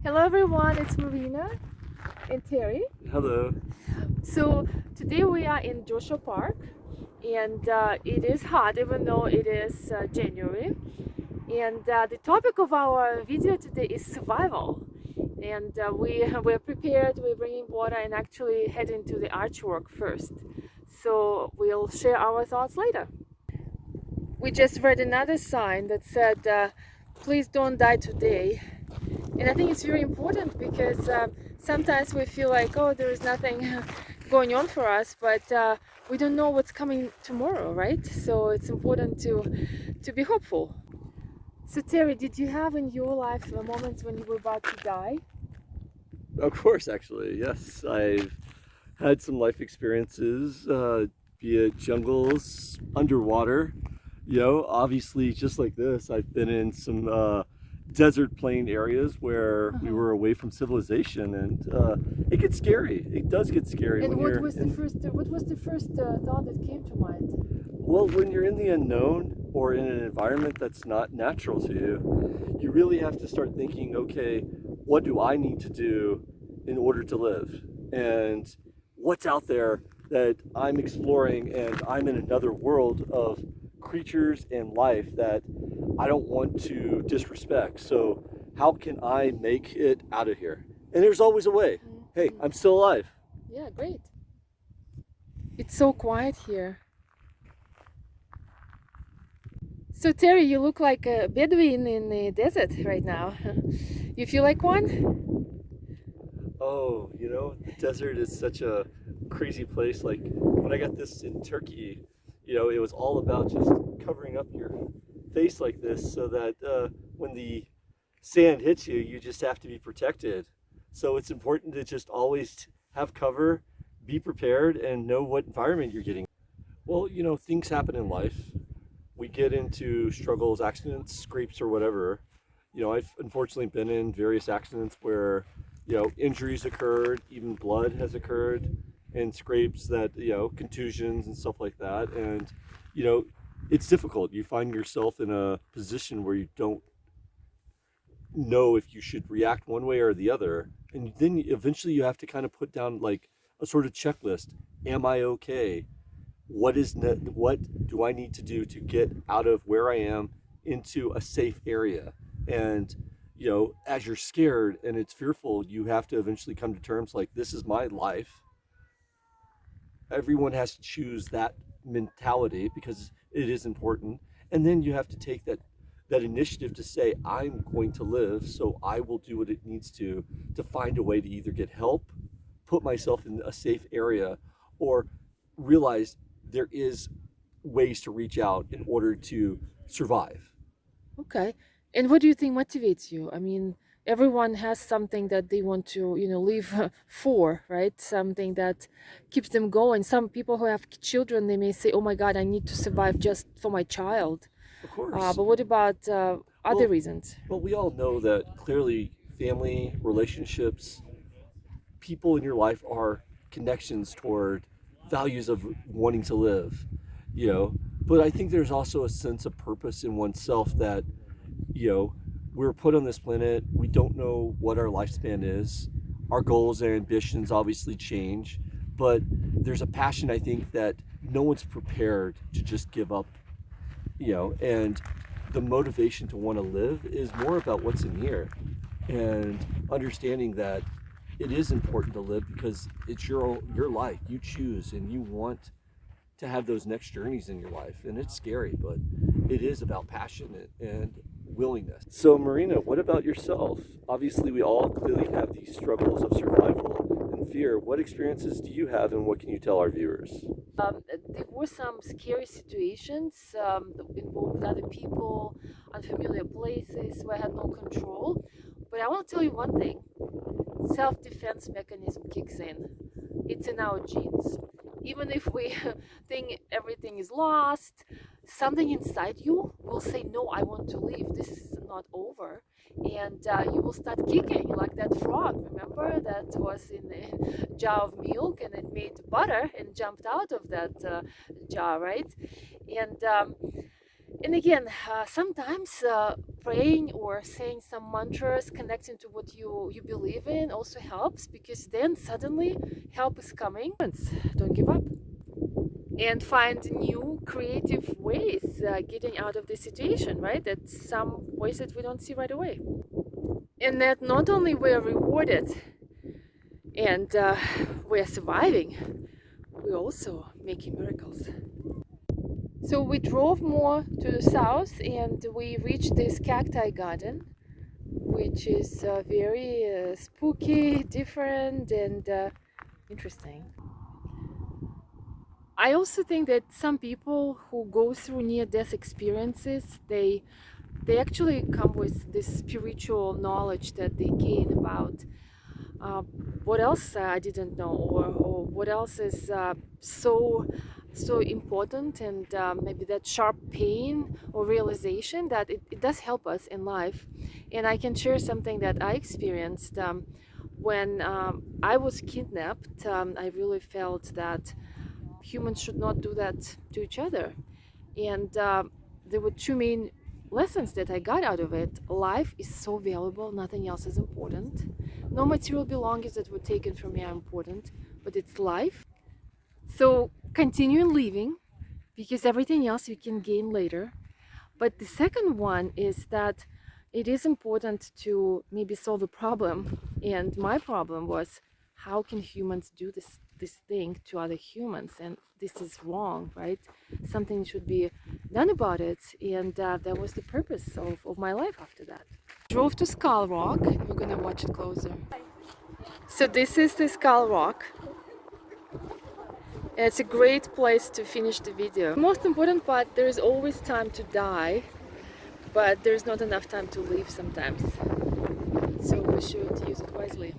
Hello everyone, it's Marina and Terry. Hello. So today we are in Joshua Park and it is hot even though it is January. And the topic of our video today is survival. And we're prepared, we're bringing water and actually heading to the archwork first. So we'll share our thoughts later. We just read another sign that said, please don't die today. And I think it's very important because sometimes we feel like, oh, there is nothing going on for us, but we don't know what's coming tomorrow, right? So it's important to be hopeful. So Terry, did you have in your life moments when you were about to die? Of course, actually, yes. I've had some life experiences, be it jungles, underwater. Obviously, just like this, I've been in some desert plain areas where we Uh-huh. were away from civilization, and it gets scary. It does get scary And when what you're was the in, first thought that came to mind? well, when you're in the unknown or in an environment that's not natural to you, you really have to start thinking, okay, what do I need to do in order to live? And what's out there that I'm exploring, and I'm in another world of creatures and life that I don't want to disrespect. So, how can I make it out of here? And there's always a way. Hey, Mm-hmm. I'm still alive. Yeah, great. It's so quiet here. So Terry, you look like a Bedouin in the desert right now. You feel like one? Oh, the desert is such a crazy place. Like when I got this in Turkey, it was all about just covering up your face like this so that when the sand hits you, you just have to be protected. So it's important to just always have cover, be prepared, and know what environment you're getting. Well, things happen in life. We get into struggles, accidents, scrapes, or whatever. I've unfortunately been in various accidents where, injuries occurred, even blood has occurred, and scrapes that, contusions and stuff like that. And, you know, it's difficult. You find yourself in a position where you don't know if you should react one way or the other. And then eventually you have to kind of put down like a sort of checklist. Am I okay? What do I need to do to get out of where I am into a safe area? And as you're scared and it's fearful, you have to eventually come to terms like this is my life. Everyone has to choose that mentality because it is important. And then you have to take that initiative to say I'm going to live, so I will do what it needs to find a way to either get help, put myself in a safe area, or realize there is ways to reach out in order to survive. Okay. And what do you think motivates you? I mean, everyone has something that they want to, live for, right? Something that keeps them going. Some people who have children, they may say, "Oh my God, I need to survive just for my child." Of course. But what about other Well, reasons? we all know that clearly family, relationships, people in your life are connections toward values of wanting to live, you know. But I think there's also a sense of purpose in oneself that, you know, we're put on this planet, we don't know what our lifespan is. Our goals and ambitions obviously change, but there's a passion I think that no one's prepared to just give up, and the motivation to want to live is more about what's in here and understanding that it is important to live because it's your life. You choose and you want to have those next journeys in your life, and it's scary, but it is about passion and willingness. So Marina, what about yourself? Obviously we all clearly have these struggles of survival and fear. What experiences do you have, and what can you tell our viewers? There were some scary situations that involved other people, unfamiliar places where I had no control. But I want to tell you one thing: self-defense mechanism kicks in. It's in our genes. Even if we think everything is lost, something inside you will say, "No, I want to leave. This is not over." And you will start kicking like that frog. Remember that was in a jar of milk and it made butter and jumped out of that jar, right? And And again, sometimes praying or saying some mantras, connecting to what you believe in also helps, because then suddenly help is coming. Don't give up and find new creative ways getting out of the situation, right? That's some ways that we don't see right away. And that not only we're rewarded and we're surviving, we're also making miracles. So we drove more to the south and we reached this cacti garden, which is very spooky, different, and interesting. I also think that some people who go through near-death experiences, they actually come with this spiritual knowledge that they gain about what else I didn't know, or what else is so important, and maybe that sharp pain or realization that it does help us in life. And I can share something that I experienced when I was kidnapped. I really felt that humans should not do that to each other, and there were two main lessons that I got out of it. Life is so valuable, nothing else is important. No material belongings that were taken from me are important, but it's life. So continue living, because everything else you can gain later. But the second one is that it is important to maybe solve a problem. And my problem was, how can humans do this thing to other humans? And this is wrong, right? Something should be done about it. And that was the purpose of my life after that. Drove to Skull Rock. We're gonna watch it closer. So this is the Skull Rock. It's a great place to finish the video. The most important part, there is always time to die, but there's not enough time to live sometimes. So we should use it wisely.